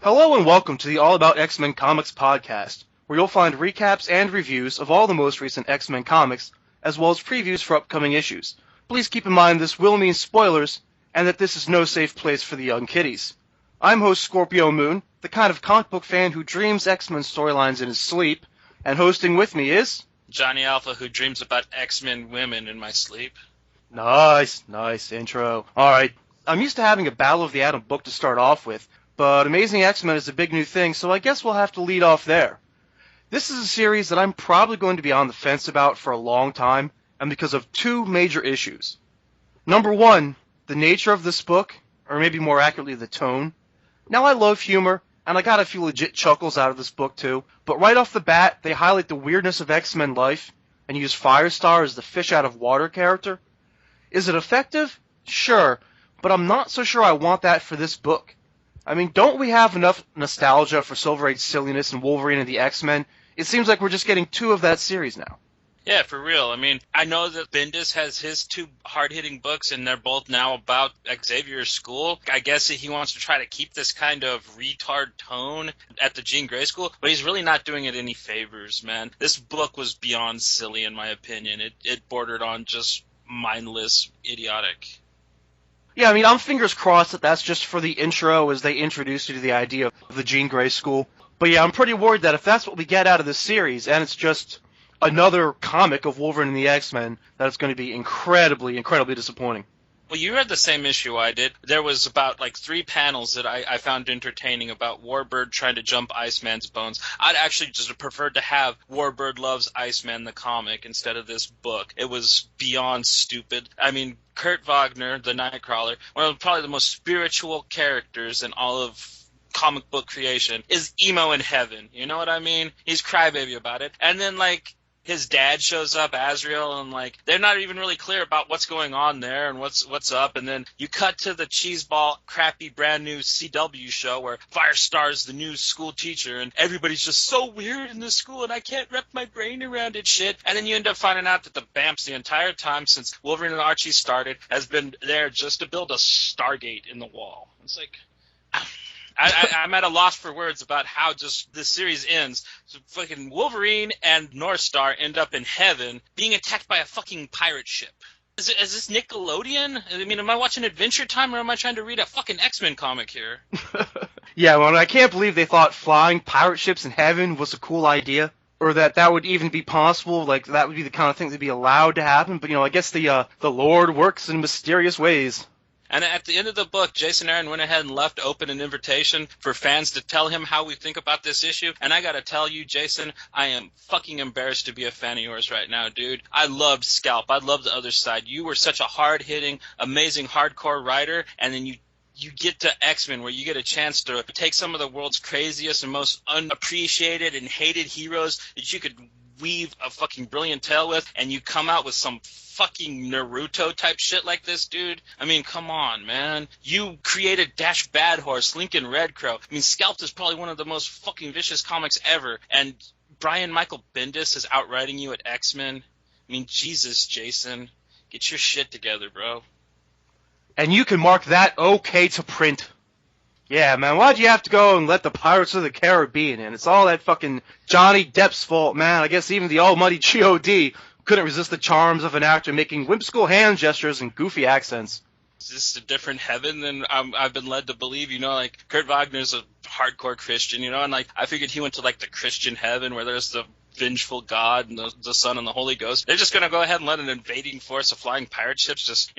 Hello and welcome to the All About X-Men Comics podcast, where you'll find recaps and reviews of all the most recent X-Men comics, as well as previews for upcoming issues. Please keep in mind this will mean spoilers, and that this is no safe place for the young kiddies. I'm host Scorpio Moon, the kind of comic book fan who dreams X-Men storylines in his sleep, and hosting with me is... Johnny Alpha, who dreams about X-Men women in my sleep. Nice intro. Alright, I'm used to having a Battle of the Atom book to start off with, but Amazing X-Men is a big new thing, so I guess we'll have to lead off there. This is a series that I'm probably going to be on the fence about for a long time, and because of two major issues. Number one, the nature of this book, or maybe more accurately the tone. Now I love humor, and I got a few legit chuckles out of this book too, but right off the bat, they highlight the weirdness of X-Men life, and use Firestar as the fish out of water character. Is it effective? Sure, but I'm not so sure I want that for this book. I mean, don't we have enough nostalgia for Silver Age silliness and Wolverine and the X-Men? It seems like we're just getting two of that series now. Yeah, for real. I mean, I know that Bendis has his two hard-hitting books, and they're both now about Xavier's school. I guess he wants to try to keep this kind of retard tone at the Jean Grey school, but he's really not doing it any favors, man. This book was beyond silly, in my opinion. It bordered on just mindless, idiotic. Yeah, I mean, I'm fingers crossed that that's just for the intro as they introduce you to the idea of the Jean Grey school. But yeah, I'm pretty worried that if that's what we get out of this series, and it's just another comic of Wolverine and the X-Men, that it's going to be incredibly disappointing. Well, you read the same issue I did. There was about, 3 panels that I found entertaining about Warbird trying to jump Iceman's bones. I'd actually just preferred to have Warbird Loves Iceman the comic instead of this book. It was beyond stupid. I mean, Kurt Wagner, the Nightcrawler, one of probably the most spiritual characters in all of comic book creation, is emo in heaven. You know what I mean? He's crybaby about it. And then, his dad shows up, Azrael, and they're not even really clear about what's going on there and what's up. And then you cut to the cheeseball, crappy, brand new CW show where Firestar's the new school teacher, and everybody's just so weird in this school, and I can't wrap my brain around it, shit. And then you end up finding out that the Bamps the entire time since Wolverine and Archie started has been there just to build a Stargate in the wall. It's like... I'm at a loss for words about how just this series ends. So fucking Wolverine and North Star end up in heaven being attacked by a fucking pirate ship. Is this Nickelodeon? I mean, am I watching Adventure Time or am I trying to read a fucking X-Men comic here? Yeah, well, I can't believe they thought flying pirate ships in heaven was a cool idea. Or that would even be possible, that would be the kind of thing that'd be allowed to happen. But, I guess the Lord works in mysterious ways. And at the end of the book, Jason Aaron went ahead and left open an invitation for fans to tell him how we think about this issue. And I gotta tell you, Jason, I am fucking embarrassed to be a fan of yours right now, dude. I loved Scalp. I loved the other side. You were such a hard-hitting, amazing, hardcore writer, and then you get to X-Men where you get a chance to take some of the world's craziest and most unappreciated and hated heroes that you could weave a fucking brilliant tale with, and you come out with some fucking Naruto type shit like this, dude. I mean, come on, man. You created Dash Bad Horse, Lincoln Red Crow. I mean, Scalped is probably one of the most fucking vicious comics ever, and Brian Michael Bendis is outwriting you at X-Men. I mean, Jesus, Jason. Get your shit together, bro. And you can mark that okay to print. Yeah, man, why'd you have to go and let the Pirates of the Caribbean in? It's all that fucking Johnny Depp's fault, man. I guess even the almighty G.O.D. couldn't resist the charms of an actor making whimsical hand gestures and goofy accents. Is this a different heaven than I've been led to believe? Kurt Wagner's a hardcore Christian, and I figured he went to the Christian heaven where there's the vengeful God and the Son and the Holy Ghost. They're just going to go ahead and let an invading force of flying pirate ships just,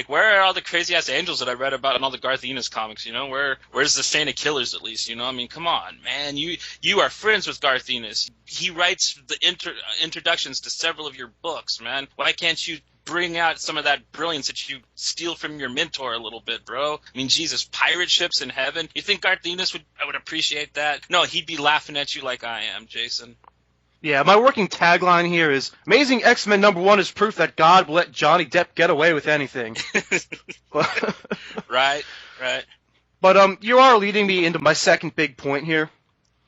where are all the crazy-ass angels that I read about in all the Garth Ennis comics, Where's the Saint of Killers, at least, I mean, come on, man. You are friends with Garth Ennis. He writes the introductions to several of your books, man. Why can't you bring out some of that brilliance that you steal from your mentor a little bit, bro? I mean, Jesus, pirate ships in heaven? You think Garth Ennis would appreciate that? No, he'd be laughing at you like I am, Jason. Yeah, my working tagline here is, Amazing X-Men #1 is proof that God will let Johnny Depp get away with anything. Right. But you are leading me into my second big point here.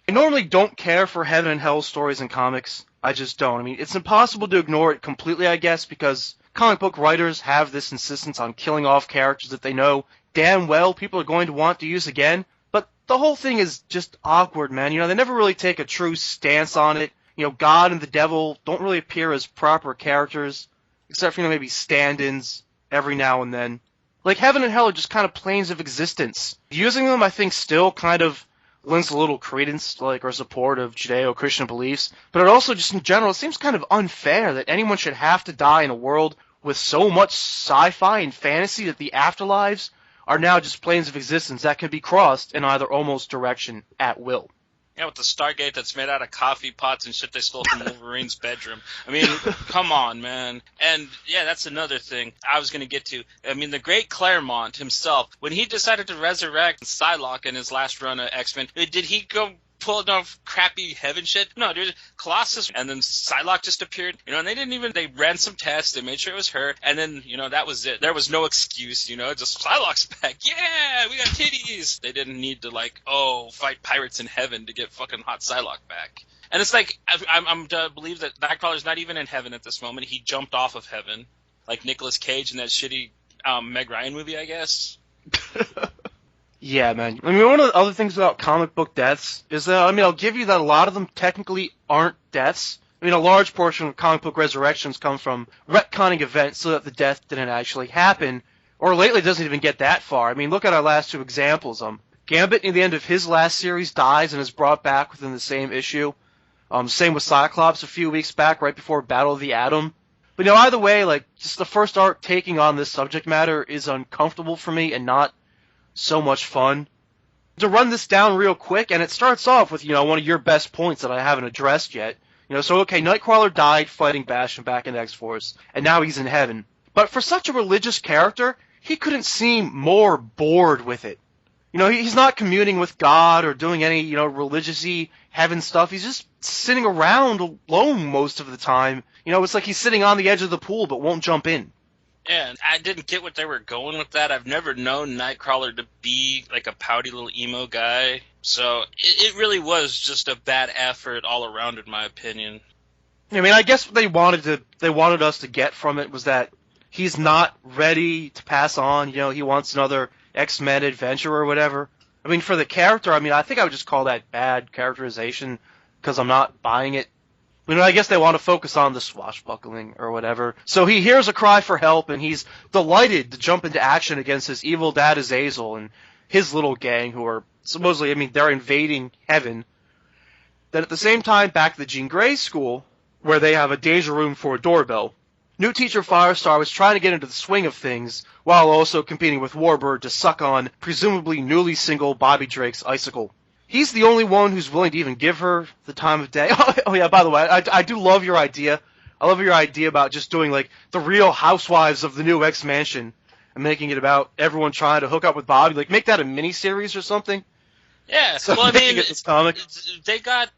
I normally don't care for heaven and hell stories in comics. I just don't. I mean, it's impossible to ignore it completely, I guess, because comic book writers have this insistence on killing off characters that they know damn well people are going to want to use again. But the whole thing is just awkward, man. You know, they never really take a true stance on it. You know, God and the devil don't really appear as proper characters, except for, you know, maybe stand-ins every now and then. Like, heaven and hell are just kind of planes of existence. Using them, I think, still kind of lends a little credence, like, or support of Judeo-Christian beliefs. But it also, just in general, it seems kind of unfair that anyone should have to die in a world with so much sci-fi and fantasy that the afterlives are now just planes of existence that can be crossed in either almost direction at will. Yeah, with the Stargate that's made out of coffee pots and shit they stole from Wolverine's bedroom. I mean, come on, man. And, yeah, that's another thing I was going to get to. I mean, the great Claremont himself, when he decided to resurrect Psylocke in his last run of X-Men, did he go pull enough crappy heaven shit? No, dude. Colossus and then Psylocke just appeared, you know, and they ran some tests, they made sure it was her, and then, you know, that was it. There was no excuse, you know, just Psylocke's back. Yeah, we got titties. They didn't need to, like, fight pirates in heaven to get fucking hot Psylocke back. And it's like, I'm to believe that Nightcrawler's not even in heaven at this moment. He jumped off of heaven, like Nicolas Cage in that shitty Meg Ryan movie, I guess. Yeah, man. I mean, one of the other things about comic book deaths is that, I mean, I'll give you that a lot of them technically aren't deaths. I mean, a large portion of comic book resurrections come from retconning events so that the death didn't actually happen, or lately it doesn't even get that far. I mean, look at our last two examples. Gambit, in the end of his last series, dies and is brought back within the same issue. Same with Cyclops a few weeks back, right before Battle of the Atom. But, you know, either way, like, just the first arc taking on this subject matter is uncomfortable for me and not so much fun. To run this down real quick, and it starts off with, you know, one of your best points that I haven't addressed yet. You know, so, okay, Nightcrawler died fighting Bastion back in X-Force, and now he's in heaven. But for such a religious character, he couldn't seem more bored with it. You know, he's not communing with God or doing any, you know, religious-y heaven stuff. He's just sitting around alone most of the time. You know, it's like he's sitting on the edge of the pool but won't jump in. Yeah, and I didn't get what they were going with that. I've never known Nightcrawler to be like a pouty little emo guy. So it really was just a bad effort all around, in my opinion. I mean, I guess what they wanted us to get from it was that he's not ready to pass on. You know, he wants another X-Men adventure or whatever. I mean, for the character, I mean, I think I would just call that bad characterization because I'm not buying it. You know, I guess they want to focus on the swashbuckling or whatever. So he hears a cry for help, and he's delighted to jump into action against his evil dad Azazel and his little gang who are supposedly, I mean, they're invading heaven. Then at the same time, back at the Jean Grey school, where they have a danger room for a doorbell, new teacher Firestar was trying to get into the swing of things while also competing with Warbird to suck on presumably newly single Bobby Drake's icicle. He's the only one who's willing to even give her the time of day. Oh yeah, by the way, I do love your idea. I love your idea about just doing, like, the Real Housewives of the new X-Mansion and making it about everyone trying to hook up with Bobby. Like, make that a mini-series or something. Yeah, So well, I mean, get this comic. they got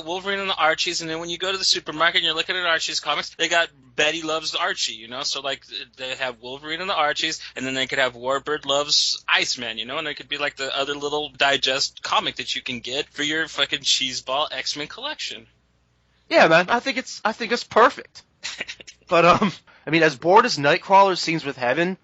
Wolverine and the Archies, and then when you go to the supermarket and you're looking at Archie's comics, they got Betty Loves Archie, you know? So, like, they have Wolverine and the Archies, and then they could have Warbird Loves Iceman, you know? And it could be, like, the other little digest comic that you can get for your fucking cheeseball X-Men collection. Yeah, man, I think it's perfect. But, I mean, as bored as Nightcrawler seems with Heaven,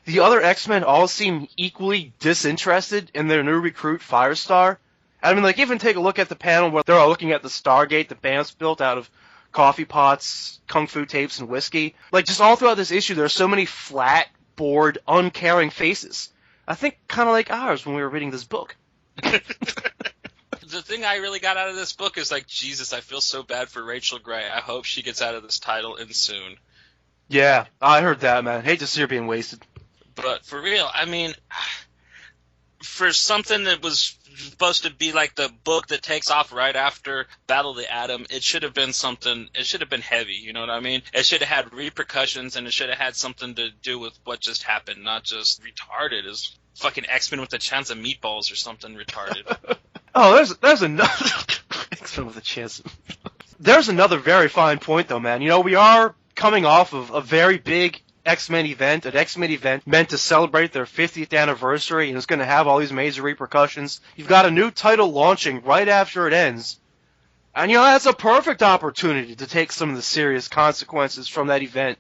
the other X-Men all seem equally disinterested in their new recruit, Firestar. I mean, like, even take a look at the panel where they're all looking at the Stargate the band's built out of coffee pots, kung fu tapes, and whiskey. Like, just all throughout this issue, there are so many flat, bored, uncaring faces. I think kind of like ours when we were reading this book. The thing I really got out of this book is, like, Jesus, I feel so bad for Rachel Gray. I hope she gets out of this title in soon. Yeah, I heard that, man. Hate to see her being wasted. But for real, I mean, for something that was supposed to be like the book that takes off right after Battle of the Atom, it should have been something, it should have been heavy, you know what I mean? It should have had repercussions, and it should have had something to do with what just happened, not just retarded as fucking X-Men with a chance of meatballs or something retarded. Oh, there's another X-Men with a chance. There's another very fine point, though, man. You know, we are coming off of a very big X-Men event, an X-Men event meant to celebrate their 50th anniversary, and it's going to have all these major repercussions. You've got a new title launching right after it ends. And, you know, that's a perfect opportunity to take some of the serious consequences from that event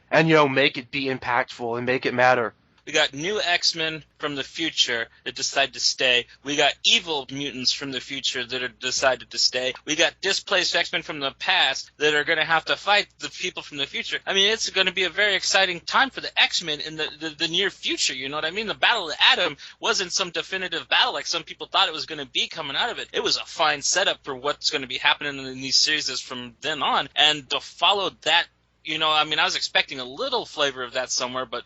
and, you know, make it be impactful and make it matter. We got new X-Men from the future that decide to stay. We got evil mutants from the future that are decided to stay. We got displaced X-Men from the past that are going to have to fight the people from the future. I mean, it's going to be a very exciting time for the X-Men in the near future, you know what I mean? The Battle of Atom wasn't some definitive battle like some people thought it was going to be coming out of it. It was a fine setup for what's going to be happening in these series from then on. And to follow that, you know, I mean, I was expecting a little flavor of that somewhere, but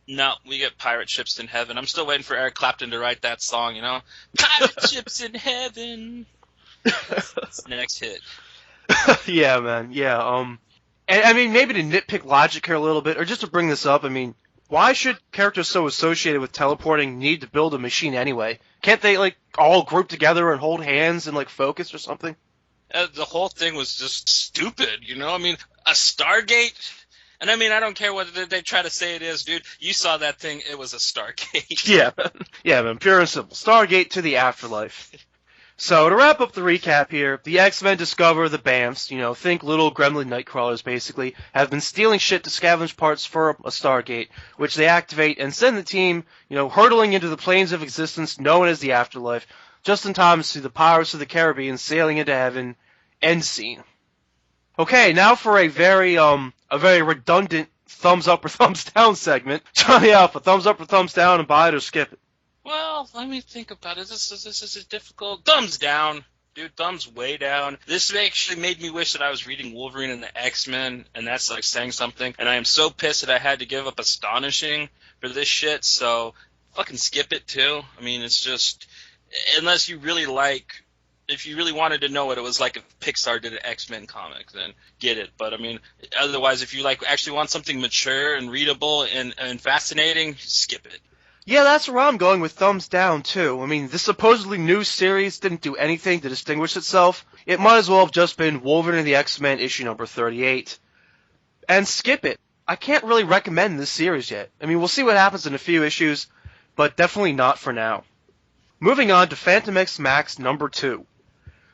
no, we get pirate ships in heaven. I'm still waiting for Eric Clapton to write that song, you know? Pirate ships in heaven. That's the next hit. Yeah, man. Yeah. And I mean, maybe to nitpick logic here a little bit, or just to bring this up, I mean, why should characters so associated with teleporting need to build a machine anyway? Can't they, like, all group together and hold hands and, like, focus or something? The whole thing was just stupid, you know? I mean, a Stargate? And I mean, I don't care what they try to say it is, dude. You saw that thing, it was a Stargate. Yeah, man, pure and simple. Stargate to the afterlife. So, to wrap up the recap here, the X-Men discover the BAMFs, you know, think little gremlin nightcrawlers basically, have been stealing shit to scavenge parts for a Stargate, which they activate and send the team, you know, hurtling into the planes of existence known as the afterlife, just in time to see the Pirates of the Caribbean sailing into heaven. End scene. Okay, now for a very redundant thumbs up or thumbs down segment. Johnny Alpha, thumbs up or thumbs down, and buy it or skip it. Well, let me think about it. This is a difficult... Thumbs down. Dude, thumbs way down. This actually made me wish that I was reading Wolverine and the X-Men, and that's like saying something. And I am so pissed that I had to give up Astonishing for this shit, so fucking skip it too. I mean, it's just... Unless you really like... If you really wanted to know what it was like if Pixar did an X-Men comic, then get it. But, I mean, otherwise, if you like actually want something mature and readable and fascinating, skip it. Yeah, that's where I'm going with thumbs down, too. I mean, this supposedly new series didn't do anything to distinguish itself. It might as well have just been Wolverine and the X-Men issue number 38. And skip it. I can't really recommend this series yet. I mean, we'll see what happens in a few issues, but definitely not for now. Moving on to fantomex Max number 2.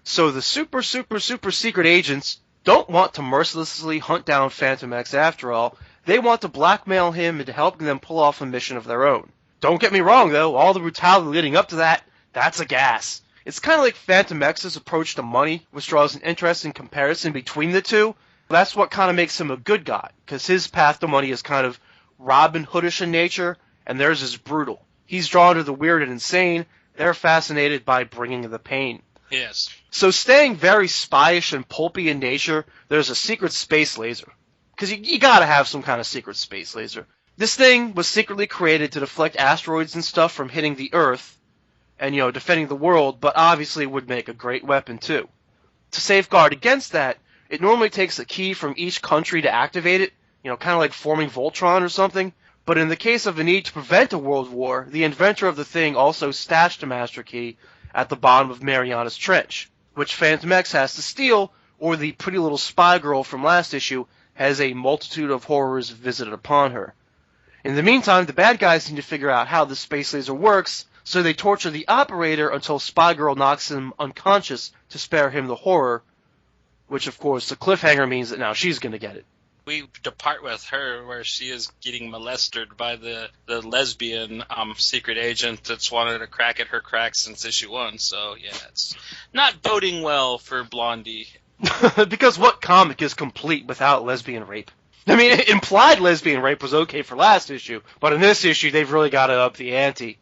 So the super secret agents don't want to mercilessly hunt down Fantomex after all. They want to blackmail him into helping them pull off a mission of their own. Don't get me wrong, though. All the brutality leading up to that, that's a gas. It's kind of like Fantomex's approach to money, which draws an interesting comparison between the two. That's what kind of makes him a good guy, because his path to money is kind of Robin Hoodish in nature, and theirs is brutal. He's drawn to the weird and insane. They're fascinated by bringing the pain. Yes. So staying very spyish and pulpy in nature, there's a secret space laser. Because you gotta have some kind of secret space laser. This thing was secretly created to deflect asteroids and stuff from hitting the Earth, and, you know, defending the world, but obviously would make a great weapon too. To safeguard against that, it normally takes a key from each country to activate it, you know, kind of like forming Voltron or something. But in the case of a need to prevent a world war, the inventor of the thing also stashed a master key at the bottom of Mariana's Trench, which Fantomex has to steal, or the pretty little spy girl from last issue has a multitude of horrors visited upon her. In the meantime, the bad guys need to figure out how the space laser works, so they torture the operator until Spy Girl knocks him unconscious to spare him the horror, which of course the cliffhanger means that now she's going to get it. We depart with her where she is getting molested by the lesbian secret agent that's wanted to crack at her cracks since issue 1. So, yeah, it's not boding well for Blondie. Because what comic is complete without lesbian rape? I mean, implied lesbian rape was okay for last issue, but in this issue they've really got to up the ante.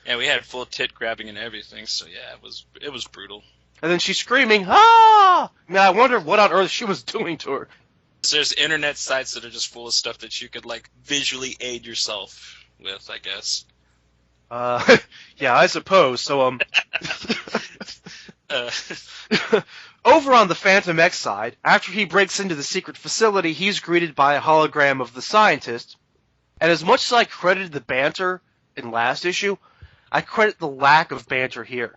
Yeah, we had full tit grabbing and everything, so yeah, it was brutal. And then she's screaming, "Ah!" I mean, I wonder what on earth she was doing to her. There's internet sites that are just full of stuff that you could, like, visually aid yourself with, I guess. Yeah, I suppose. So, over on the Fantomex side, after he breaks into the secret facility, he's greeted by a hologram of the scientist. And as much as I credited the banter in last issue, I credit the lack of banter here.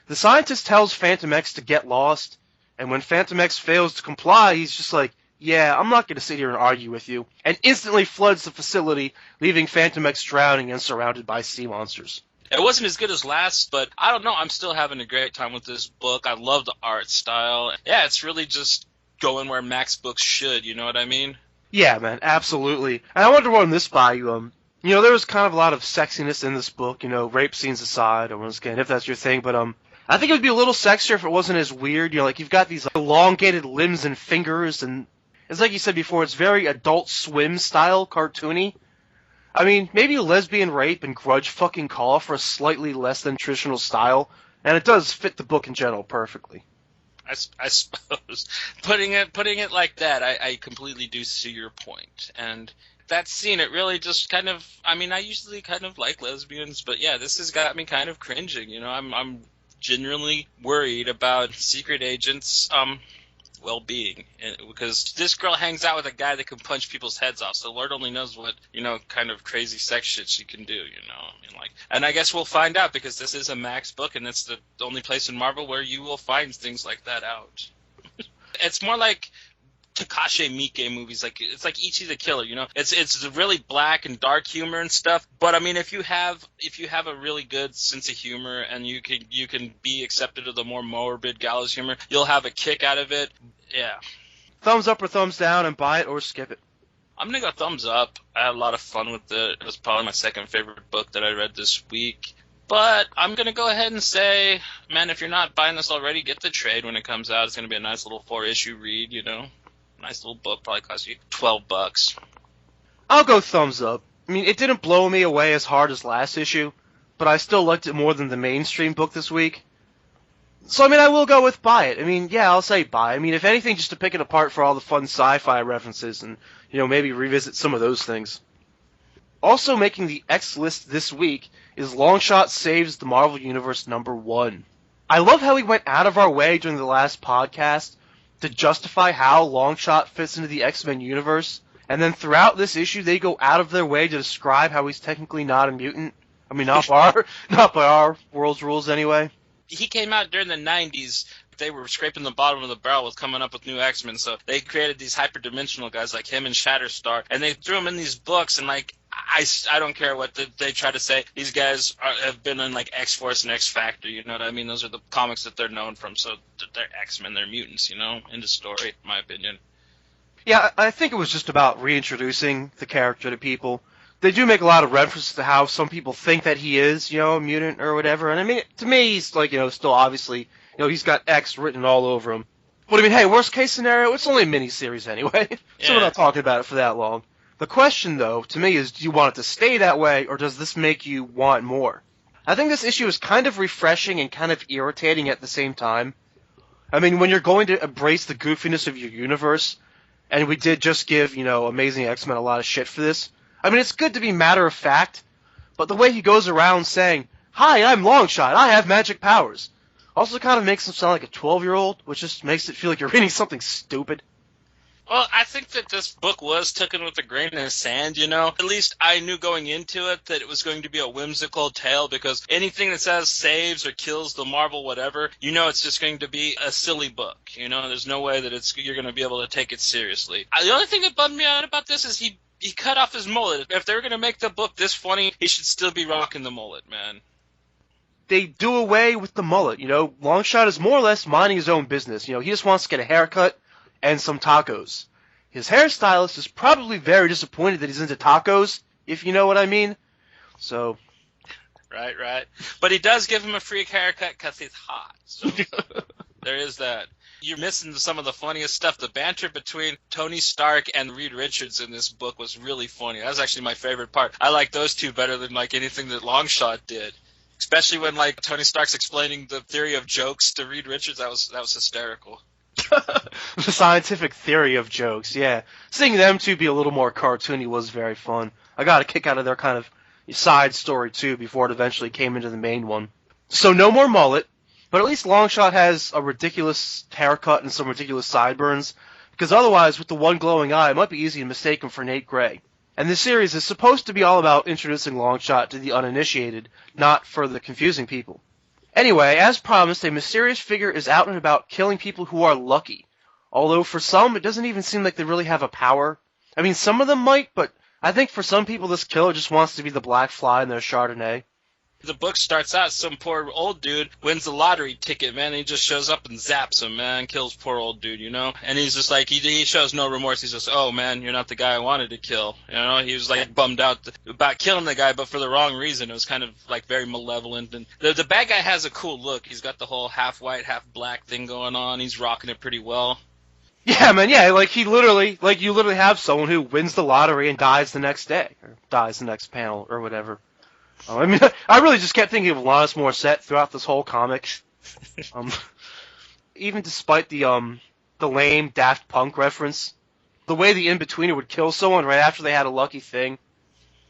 The scientist tells Fantomex to get lost, and when Fantomex fails to comply, he's just like, "Yeah, I'm not going to sit here and argue with you," and instantly floods the facility, leaving Fantomex drowning and surrounded by sea monsters. It wasn't as good as last, but I don't know. I'm still having a great time with this book. I love the art style. Yeah, it's really just going where Max books should, you know what I mean? Yeah, man, absolutely. And I wanted to run this by you. There was kind of a lot of sexiness in this book, rape scenes aside, or once again, if that's your thing, but I think it would be a little sexier if it wasn't as weird, like you've got these elongated limbs and fingers, and it's like you said before, it's very Adult Swim style, cartoony. I mean, maybe lesbian rape and grudge fucking call for a slightly less than traditional style, and it does fit the book in general perfectly. I suppose putting it like that, I completely do see your point. And that scene, it really just kind of, I mean, I usually kind of like lesbians, but yeah, this has got me kind of cringing. I'm genuinely worried about secret agents' well-being, because this girl hangs out with a guy that can punch people's heads off. So Lord only knows what kind of crazy sex shit she can do. And I guess we'll find out, because this is a Max book, and it's the only place in Marvel where you will find things like that out. It's more like Takashi Miike movies, it's like Ichi the Killer, It's really black and dark humor and stuff. But I mean, if you have a really good sense of humor, and you can be accepted to the more morbid gallows humor, you'll have a kick out of it. Yeah. Thumbs up or thumbs down, and buy it or skip it. I'm gonna go thumbs up. I had a lot of fun with it. It was probably my second favorite book that I read this week. But I'm going to go ahead and say, man, if you're not buying this already, get the trade when it comes out. It's going to be a nice little 4-issue read, Nice little book, probably cost you $12. I'll go thumbs up. I mean, it didn't blow me away as hard as last issue, but I still liked it more than the mainstream book this week. So, I mean, I will go with buy it. I mean, yeah, I'll say buy. I mean, if anything, just to pick it apart for all the fun sci-fi references and, maybe revisit some of those things. Also making the X list this week is Longshot Saves the Marvel Universe #1. I love how we went out of our way during the last podcast to justify how Longshot fits into the X-Men universe, and then throughout this issue they go out of their way to describe how he's technically not a mutant. I mean, not by our world's rules anyway. He came out during the 90s. They were scraping the bottom of the barrel with coming up with new X-Men, so they created these hyperdimensional guys like him and Shatterstar, and they threw them in these books, and I don't care what they try to say. These guys have been in X-Force and X-Factor, you know what I mean? Those are the comics that they're known from, so they're X-Men, they're mutants, End of story, in my opinion. Yeah, I think it was just about reintroducing the character to people. They do make a lot of references to how some people think that he is, a mutant or whatever, and I mean, to me, he's still obviously, he's got X written all over him. But I mean, hey, worst case scenario, it's only a miniseries anyway, so we're not talking about it for that long. The question, though, to me is, do you want it to stay that way, or does this make you want more? I think this issue is kind of refreshing and kind of irritating at the same time. I mean, when you're going to embrace the goofiness of your universe, and we did just give, Amazing X-Men a lot of shit for this, I mean, it's good to be matter-of-fact, but the way he goes around saying, "Hi, I'm Longshot, I have magic powers," also kind of makes him sound like a 12-year-old, which just makes it feel like you're reading something stupid. Well, I think that this book was taken with a grain of sand, At least I knew going into it that it was going to be a whimsical tale, because anything that says saves or kills the Marvel whatever, it's just going to be a silly book, There's no way that you're going to be able to take it seriously. The only thing that bummed me out about this is he cut off his mullet. If they were going to make the book this funny, he should still be rocking the mullet, man. They do away with the mullet, Longshot is more or less minding his own business. He just wants to get a haircut and some tacos. His hairstylist is probably very disappointed that he's into tacos, if you know what I mean. So, Right. But he does give him a free haircut because he's hot. So there is that. You're missing some of the funniest stuff. The banter between Tony Stark and Reed Richards in this book was really funny. That was actually my favorite part. I like those two better than anything that Longshot did. Especially when Tony Stark's explaining the theory of jokes to Reed Richards. That was hysterical. The scientific theory of jokes, yeah. Seeing them two be a little more cartoony was very fun. I got a kick out of their kind of side story, too, before it eventually came into the main one. So no more mullet, but at least Longshot has a ridiculous haircut and some ridiculous sideburns, because otherwise, with the one glowing eye, it might be easy to mistake him for Nate Gray. And this series is supposed to be all about introducing Longshot to the uninitiated, not for the confusing people. Anyway, as promised, a mysterious figure is out and about killing people who are lucky. Although for some, it doesn't even seem like they really have a power. I mean, some of them might, but I think for some people this killer just wants to be the black fly in their Chardonnay. The book starts out, some poor old dude wins the lottery ticket, man. And he just shows up and zaps him, man, kills poor old dude, you know? And he's just like, he shows no remorse. He's just, oh, man, you're not the guy I wanted to kill. You know, he was like bummed out about killing the guy, but for the wrong reason. It was kind of like very malevolent. And the bad guy has a cool look. He's got the whole half white, half black thing going on. He's rocking it pretty well. Yeah, man, yeah, like you literally have someone who wins the lottery and dies the next day, or dies the next panel, or whatever. I mean, I really just kept thinking of Alanis Morissette throughout this whole comic. Even despite the lame Daft Punk reference, the way the In-Betweener would kill someone right after they had a lucky thing.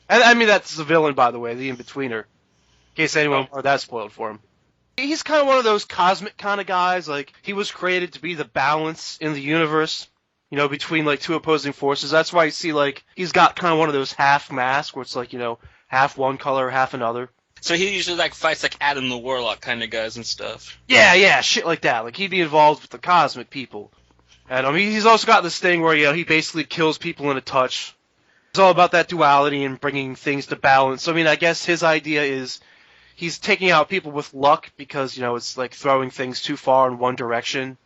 And I mean, that's the villain, by the way, the In-Betweener. In case anyone or that spoiled for him. He's kind of one of those cosmic kind of guys. Like, he was created to be the balance in the universe, you know, between like two opposing forces. That's why you see like he's got kind of one of those half masks where it's like, you know, half one color, half another. So he usually like fights like Adam the Warlock kind of guys and stuff. Yeah, shit like that. Like he'd be involved with the cosmic people. And I mean, he's also got this thing where, you know, he basically kills people in a touch. It's all about that duality and bringing things to balance. So, I mean, I guess his idea is he's taking out people with luck because, you know, it's like throwing things too far in one direction.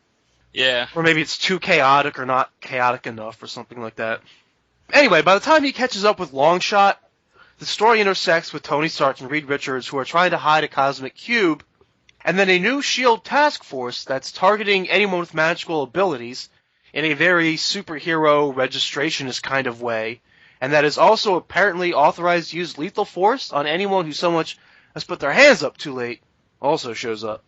Yeah. Or maybe it's too chaotic or not chaotic enough or something like that. Anyway, by the time he catches up with Longshot, the story intersects with Tony Stark and Reed Richards, who are trying to hide a cosmic cube, and then a new S.H.I.E.L.D. task force that's targeting anyone with magical abilities in a very superhero registrationist kind of way, and that is also apparently authorized to use lethal force on anyone who so much as put their hands up too late, also shows up.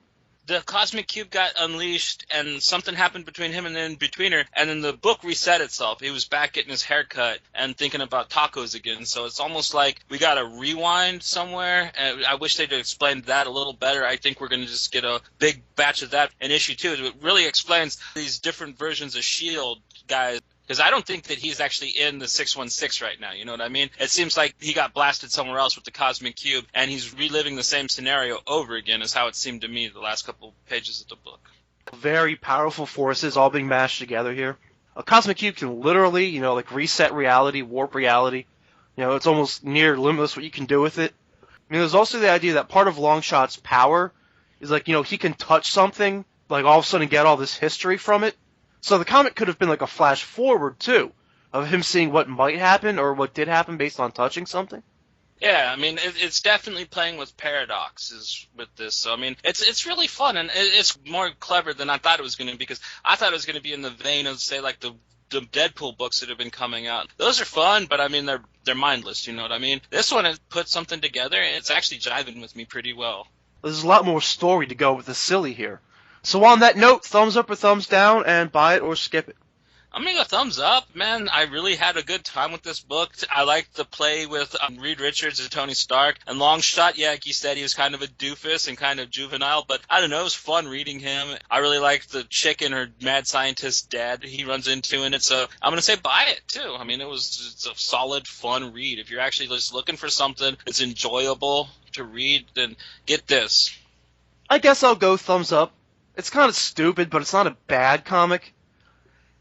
The cosmic cube got unleashed, and something happened between him and the In-Betweener, and then the book reset itself. He was back getting his hair cut and thinking about tacos again, so it's almost like we got to rewind somewhere, and I wish they'd explained that a little better. I think we're going to just get a big batch of that in issue 2. It really explains these different versions of S.H.I.E.L.D. guys. Because I don't think that he's actually in the 616 right now, you know what I mean? It seems like he got blasted somewhere else with the Cosmic Cube, and he's reliving the same scenario over again, is how it seemed to me the last couple pages of the book. Very powerful forces all being mashed together here. A Cosmic Cube can literally, you know, like reset reality, warp reality. You know, it's almost near limitless what you can do with it. I mean, there's also the idea that part of Longshot's power is like, you know, he can touch something, like all of a sudden get all this history from it. So the comic could have been like a flash forward, too, of him seeing what might happen or what did happen based on touching something. Yeah, I mean, it's definitely playing with paradoxes with this. So, I mean, it's really fun, and it's more clever than I thought it was going to be, because I thought it was going to be in the vein of, say, like the Deadpool books that have been coming out. Those are fun, but, I mean, they're mindless, you know what I mean? This one has put something together, and it's actually jiving with me pretty well. There's a lot more story to go with the silly here. So on that note, thumbs up or thumbs down, and buy it or skip it. I'm going to go thumbs up, man. I really had a good time with this book. I liked the play with Reed Richards and Tony Stark. And Longshot, yeah, like you said, he was kind of a doofus and kind of juvenile, but I don't know, it was fun reading him. I really liked the chick and her mad scientist dad he runs into in it, so I'm going to say buy it, too. I mean, it's a solid, fun read. If you're actually just looking for something that's enjoyable to read, then get this. I guess I'll go thumbs up. It's kind of stupid, but it's not a bad comic.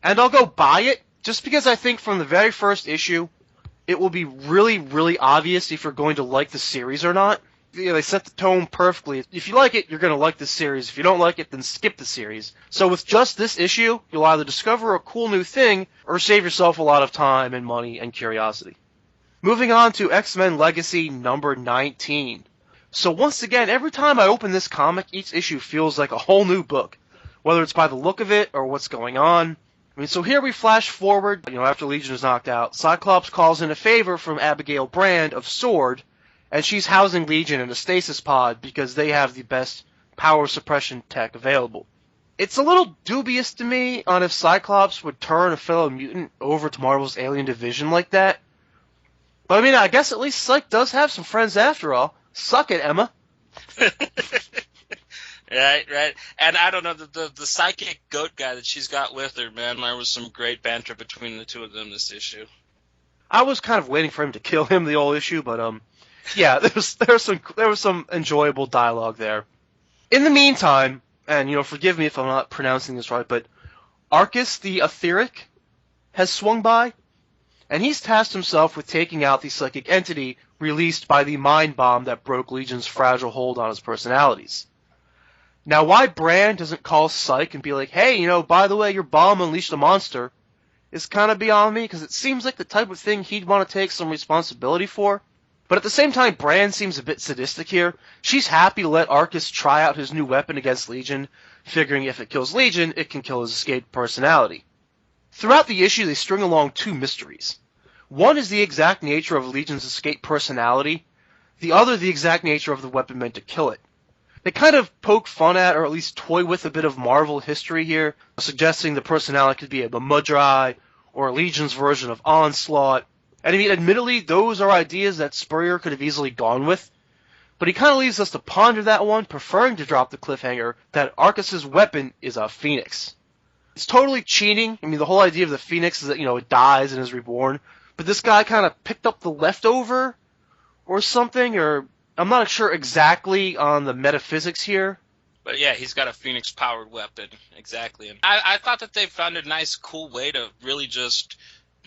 And I'll go buy it, just because I think from the very first issue, it will be really, really obvious if you're going to like the series or not. You know, they set the tone perfectly. If you like it, you're going to like the series. If you don't like it, then skip the series. So with just this issue, you'll either discover a cool new thing, or save yourself a lot of time and money and curiosity. Moving on to X-Men Legacy number 19. So once again, every time I open this comic, each issue feels like a whole new book, whether it's by the look of it or what's going on. I mean, so here we flash forward, you know, after Legion is knocked out, Cyclops calls in a favor from Abigail Brand of S.W.O.R.D., and she's housing Legion in a stasis pod because they have the best power suppression tech available. It's a little dubious to me on if Cyclops would turn a fellow mutant over to Marvel's Alien Division like that. But I mean, I guess at least Psych does have some friends after all. Suck it, Emma. Right. And I don't know, the psychic goat guy that she's got with her, man, there was some great banter between the two of them this issue. I was kind of waiting for him to kill him the whole issue, but yeah, there was some enjoyable dialogue there. In the meantime, and you know, forgive me if I'm not pronouncing this right, but Arcus the Etheric has swung by, and he's tasked himself with taking out the psychic entity released by the mind bomb that broke Legion's fragile hold on his personalities. Now, why Brand doesn't call Psyche and be like, hey, by the way, your bomb unleashed a monster, is kind of beyond me, because it seems like the type of thing he'd want to take some responsibility for. But at the same time, Brand seems a bit sadistic here. She's happy to let Arcus try out his new weapon against Legion, figuring if it kills Legion, it can kill his escaped personality. Throughout the issue, they string along two mysteries. One is the exact nature of Legion's escaped personality, the other the exact nature of the weapon meant to kill it. They kind of poke fun at, or at least toy with, a bit of Marvel history here, suggesting the personality could be a Mudrai, or Legion's version of Onslaught. And I mean, admittedly, those are ideas that Spurrier could have easily gone with, but he kind of leaves us to ponder that one, preferring to drop the cliffhanger that Arcus's weapon is a phoenix. It's totally cheating. I mean, the whole idea of the phoenix is that, it dies and is reborn, but this guy kind of picked up the leftover, or something, or I'm not sure exactly on the metaphysics here. But yeah, he's got a Phoenix-powered weapon, exactly. And I thought that they found a nice, cool way to really just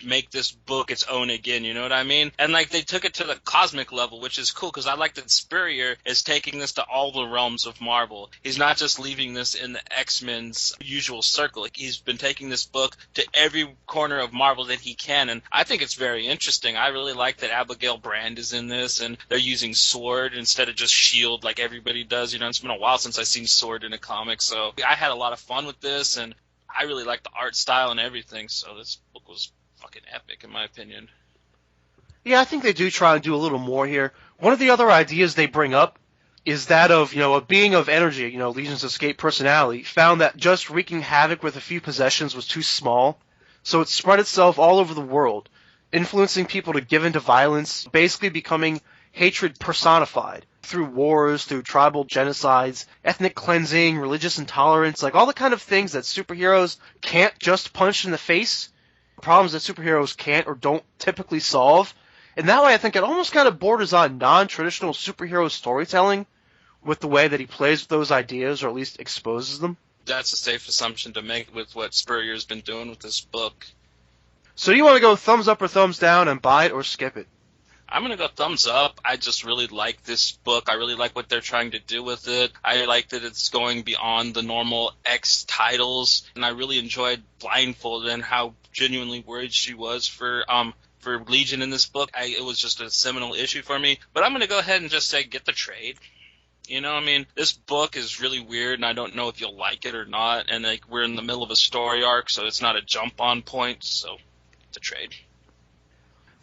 make this book its own again, you know what I mean? And they took it to the cosmic level, which is cool, because I like that Spurrier is taking this to all the realms of Marvel. He's not just leaving this in the X-Men's usual circle. He's been taking this book to every corner of Marvel that he can, and I think it's very interesting. I really like that Abigail Brand is in this, and they're using sword instead of just shield like everybody does. It's been a while since I've seen sword in a comic, so I had a lot of fun with this, and I really like the art style and everything, so this book was fucking epic, in my opinion. Yeah, I think they do try and do a little more here. One of the other ideas they bring up is that of, a being of energy, Legion's escaped personality, found that just wreaking havoc with a few possessions was too small, so it spread itself all over the world, influencing people to give into violence, basically becoming hatred personified, through wars, through tribal genocides, ethnic cleansing, religious intolerance, all the kind of things that superheroes can't just punch in the face, problems that superheroes can't or don't typically solve. And that way I think it almost kind of borders on non-traditional superhero storytelling with the way that he plays with those ideas, or at least exposes them. That's a safe assumption to make with what Spurrier's been doing with this book. So do you want to go thumbs up or thumbs down and buy it or skip it? I'm going to go thumbs up. I just really like this book. I really like what they're trying to do with it. I like that it's going beyond the normal X titles, and I really enjoyed Blindfolded and how genuinely worried she was for Legion in this book. It was just a seminal issue for me. But I'm going to go ahead and just say get the trade. This book is really weird, and I don't know if you'll like it or not. And we're in the middle of a story arc, so it's not a jump-on point. So, the trade.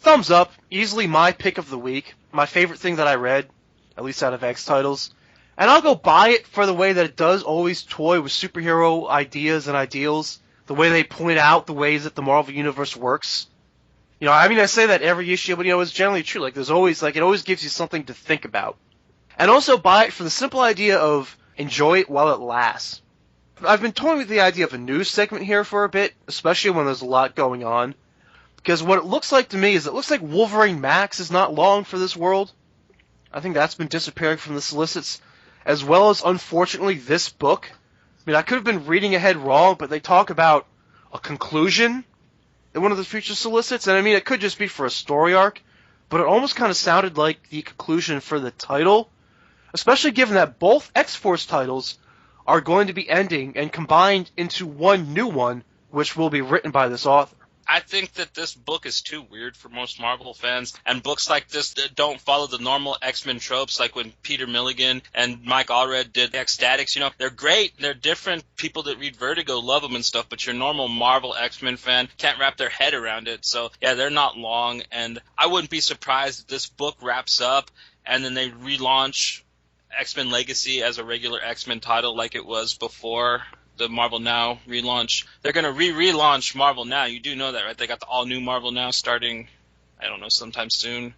Thumbs up. Easily my pick of the week. My favorite thing that I read, at least out of X titles. And I'll go buy it for the way that it does always toy with superhero ideas and ideals. The way they point out the ways that the Marvel Universe works. I say that every issue, but it's generally true. There's always, it always gives you something to think about. And also buy it for the simple idea of enjoy it while it lasts. I've been toying with the idea of a news segment here for a bit, especially when there's a lot going on. Because what it looks like to me is it looks like Wolverine Max is not long for this world. I think that's been disappearing from the solicits, as well as, unfortunately, this book. I could have been reading ahead wrong, but they talk about a conclusion in one of the future solicits, and it could just be for a story arc, but it almost kind of sounded like the conclusion for the title, especially given that both X-Force titles are going to be ending and combined into one new one, which will be written by this author. I think that this book is too weird for most Marvel fans, and books like this that don't follow the normal X-Men tropes, like when Peter Milligan and Mike Allred did Ecstatics. They're great, they're different. People that read Vertigo love them and stuff, but your normal Marvel X-Men fan can't wrap their head around it. So, yeah, they're not long, and I wouldn't be surprised if this book wraps up and then they relaunch X-Men Legacy as a regular X-Men title like it was before the Marvel Now relaunch. They're going to relaunch Marvel Now. You do know that, right? They got the all-new Marvel Now starting, sometime soon.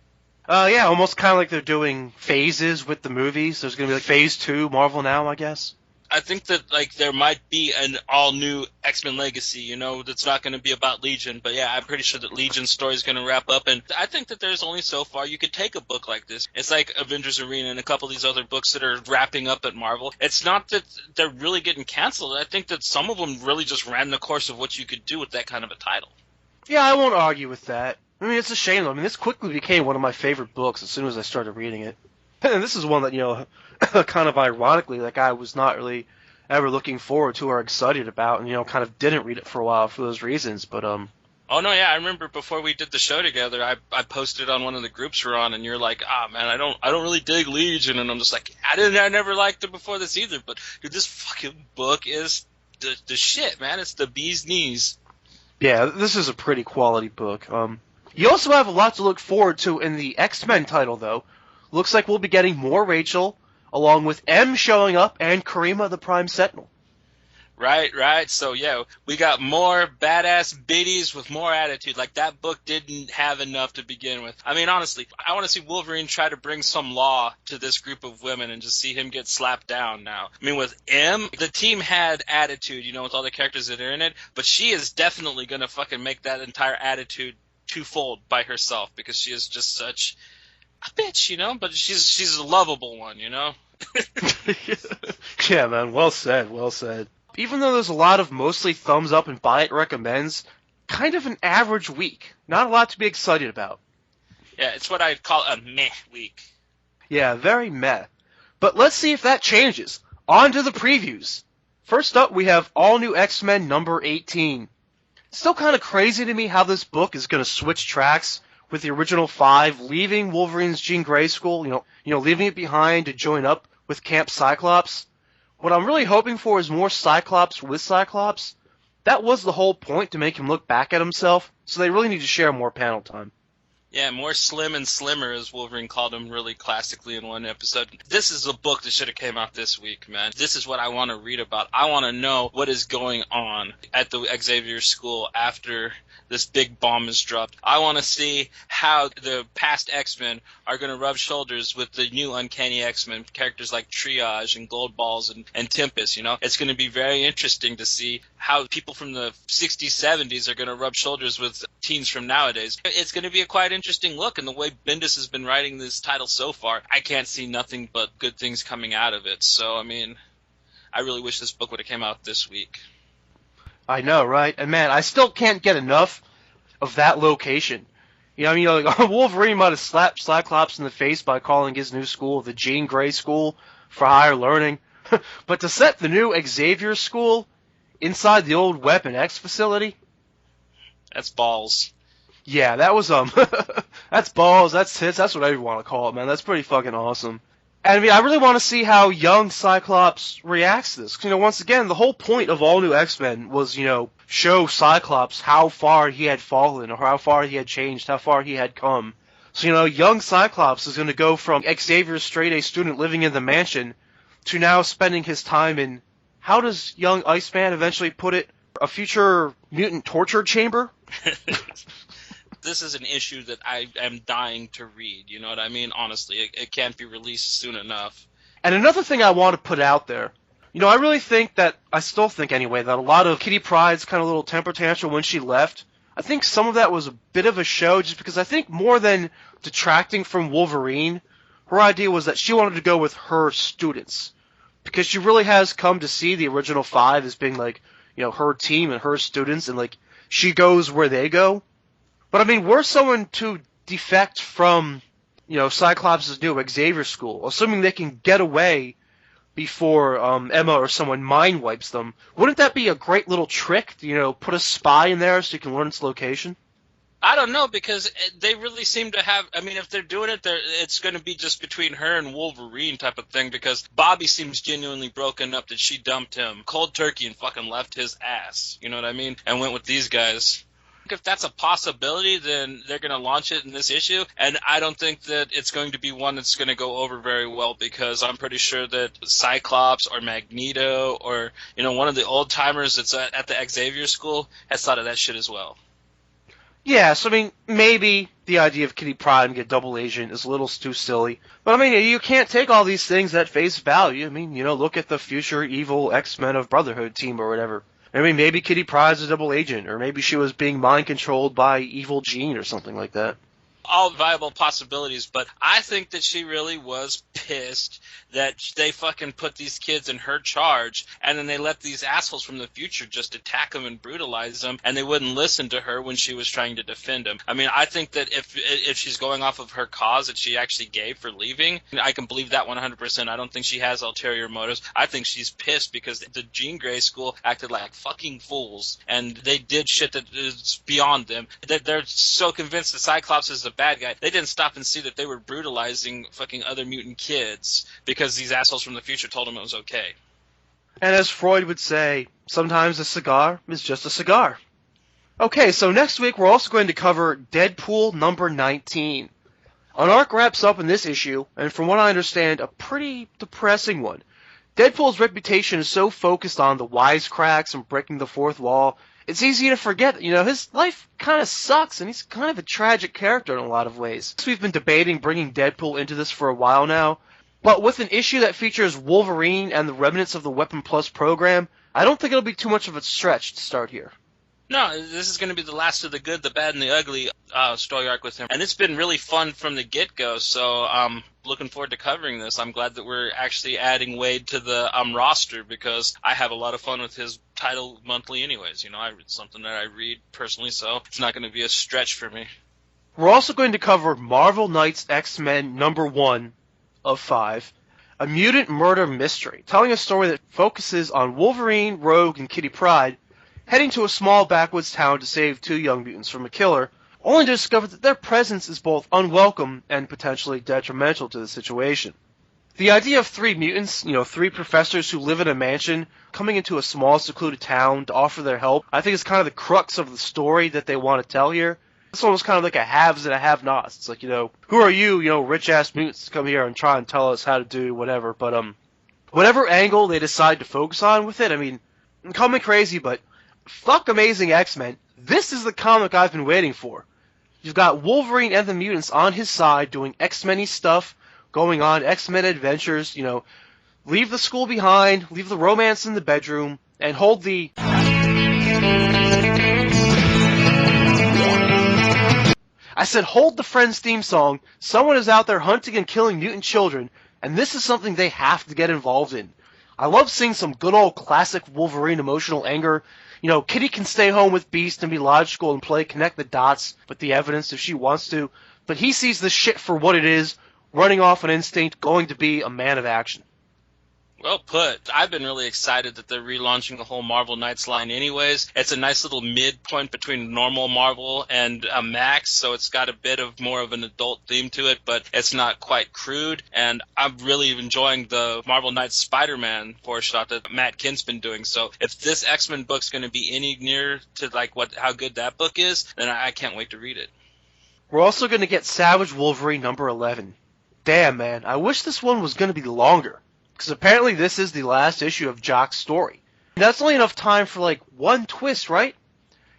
Yeah, almost kind of like they're doing phases with the movies. There's going to be phase 2 Marvel Now, I guess. I think that there might be an all-new X-Men Legacy, that's not going to be about Legion. But yeah, I'm pretty sure that Legion's story is going to wrap up. And I think that there's only so far you could take a book like this. It's like Avengers Arena and a couple of these other books that are wrapping up at Marvel. It's not that they're really getting canceled. I think that some of them really just ran the course of what you could do with that kind of a title. Yeah, I won't argue with that. I mean, it's a shame, though. I mean, this quickly became one of my favorite books as soon as I started reading it. And this is one that, kind of ironically, like, I was not really ever looking forward to or excited about, and, kind of didn't read it for a while for those reasons, but, Oh, no, yeah, I remember before we did the show together, I posted on one of the groups we're on, and you're like, man, I don't really dig Legion, and I'm just like, I never liked it before this either, but, dude, this fucking book is the shit, man. It's the bee's knees. Yeah, this is a pretty quality book. You also have a lot to look forward to in the X-Men title, though. Looks like we'll be getting more Rachel, along with M showing up, and Karima the Prime Sentinel. Right. So, yeah, we got more badass biddies with more attitude. Like, that book didn't have enough to begin with. I mean, honestly, I want to see Wolverine try to bring some law to this group of women and just see him get slapped down now. I mean, with M, the team had attitude, with all the characters that are in it, but she is definitely going to fucking make that entire attitude twofold by herself because she is just such a bitch, but she's a lovable one, Yeah, man, well said. Even though there's a lot of mostly thumbs up and buy it recommends, kind of an average week. Not a lot to be excited about. Yeah, it's what I'd call a meh week. Yeah, very meh. But let's see if that changes. On to the previews. First up, we have All New X-Men number 18. Still kind of crazy to me how this book is going to switch tracks with the original 5, leaving Wolverine's Jean Grey school, leaving it behind to join up with Camp Cyclops. What I'm really hoping for is more Cyclops with Cyclops. That was the whole point, to make him look back at himself, so they really need to share more panel time. Yeah, more slim and slimmer, as Wolverine called him really classically in one episode. This is a book that should have came out this week, man. This is what I want to read about. I want to know what is going on at the Xavier School after this big bomb is dropped. I want to see how the past X-Men are going to rub shoulders with the new Uncanny X-Men, characters like Triage and Gold Balls and Tempest, It's going to be very interesting to see how people from the 60s, 70s are going to rub shoulders with teens from nowadays. It's going to be a quite interesting look, and the way Bendis has been writing this title so far, I can't see nothing but good things coming out of it. So, I mean, I really wish this book would have came out this week. I know, right? And man, I still can't get enough of that location. Wolverine might have slapped Cyclops in the face by calling his new school the Jean Grey School for Higher Learning. But to set the new Xavier School inside the old Weapon X facility? That's balls. Yeah, that was, that's balls, that's tits, that's whatever you want to call it, man. That's pretty fucking awesome. And I mean, I really want to see how young Cyclops reacts to this. Once again, the whole point of All New X-Men was, show Cyclops how far he had fallen, or how far he had changed, how far he had come. So, young Cyclops is going to go from Xavier's straight-A student living in the mansion to now spending his time in, how does young Iceman eventually put it, a future mutant torture chamber? This is an issue that I am dying to read, you know what I mean? Honestly, it can't be released soon enough. And another thing I want to put out there, I really think that, I still think anyway, that a lot of Kitty Pryde's kind of little temper tantrum when she left, I think some of that was a bit of a show, just because I think more than detracting from Wolverine, her idea was that she wanted to go with her students. Because she really has come to see the original 5 as being like, her team and her students, and like, she goes where they go. But I mean, were someone to defect from, Cyclops' new Xavier School, assuming they can get away before Emma or someone mind wipes them, wouldn't that be a great little trick? Put a spy in there so you can learn its location? I don't know, because they really seem to have, I mean, if they're doing it, it's going to be just between her and Wolverine type of thing, because Bobby seems genuinely broken up that she dumped him cold turkey and fucking left his ass, you know what I mean, and went with these guys. If that's a possibility, then they're going to launch it in this issue, and I don't think that it's going to be one that's going to go over very well, because I'm pretty sure that Cyclops or Magneto or, one of the old-timers that's at the Xavier School has thought of that shit as well. Yeah, so I mean, maybe the idea of Kitty Pryde and get double agent is a little too silly. But I mean, you can't take all these things at face value. I mean, look at the future evil X-Men of Brotherhood team or whatever. I mean, maybe Kitty Pryde's a double agent, or maybe she was being mind-controlled by evil Jean or something like that. all viable possibilities, but I think that she really was pissed that they fucking put these kids in her charge, and then they let these assholes from the future just attack them and brutalize them, and they wouldn't listen to her when she was trying to defend them. I mean, I think that if she's going off of her cause that she actually gave for leaving, I can believe that 100%. I don't think she has ulterior motives. I think she's pissed because the Jean Grey school acted like fucking fools, and they did shit that is beyond them. They're so convinced that Cyclops is the bad guy, they didn't stop and see that they were brutalizing fucking other mutant kids because these assholes from the future told them it was okay. And as Freud would say, sometimes a cigar is just a cigar. Okay, so next week we're also going to cover Deadpool number 19. An arc wraps up in this issue, and from what I understand, a pretty depressing one. Deadpool's reputation is so focused on the wisecracks and breaking the fourth wall, it's easy to forget that, his life kind of sucks, and he's kind of a tragic character in a lot of ways. We've been debating bringing Deadpool into this for a while now, but with an issue that features Wolverine and the remnants of the Weapon Plus program, I don't think it'll be too much of a stretch to start here. No, this is going to be the last of the good, the bad, and the ugly story arc with him. And it's been really fun from the get-go, so I'm looking forward to covering this. I'm glad that we're actually adding Wade to the roster because I have a lot of fun with his title monthly anyways. It's something that I read personally, so it's not going to be a stretch for me. We're also going to cover Marvel Knights X-Men number 1 of 5, a mutant murder mystery, telling a story that focuses on Wolverine, Rogue, and Kitty Pryde heading to a small backwoods town to save 2 young mutants from a killer, only to discover that their presence is both unwelcome and potentially detrimental to the situation. The idea of 3 mutants, 3 professors who live in a mansion, coming into a small secluded town to offer their help, I think is kind of the crux of the story that they want to tell here. It's almost kind of like a haves and a have-nots. It's like, who are you, rich-ass mutants to come here and try and tell us how to do whatever. But, whatever angle they decide to focus on with it, I mean, call me crazy, but fuck Amazing X-Men. This is the comic I've been waiting for. You've got Wolverine and the mutants on his side doing X-Men-y stuff, going on X-Men adventures, leave the school behind, leave the romance in the bedroom, and hold the... I said hold the Friends theme song. Someone is out there hunting and killing mutant children, and this is something they have to get involved in. I love seeing some good old classic Wolverine emotional anger. Kitty can stay home with Beast and be logical and play connect the dots with the evidence if she wants to, but he sees this shit for what it is, running off an instinct, going to be a man of action. Well put. I've been really excited that they're relaunching the whole Marvel Knights line anyways. It's a nice little midpoint between normal Marvel and Max, so it's got a bit of more of an adult theme to it, but it's not quite crude. And I'm really enjoying the Marvel Knights Spider-Man foreshot that Matt Kint's been doing. So if this X-Men book's going to be any near to how good that book is, then I can't wait to read it. We're also going to get Savage Wolverine number 11. Damn, man, I wish this one was going to be longer. Because apparently this is the last issue of Jock's story. And that's only enough time for, one twist, right?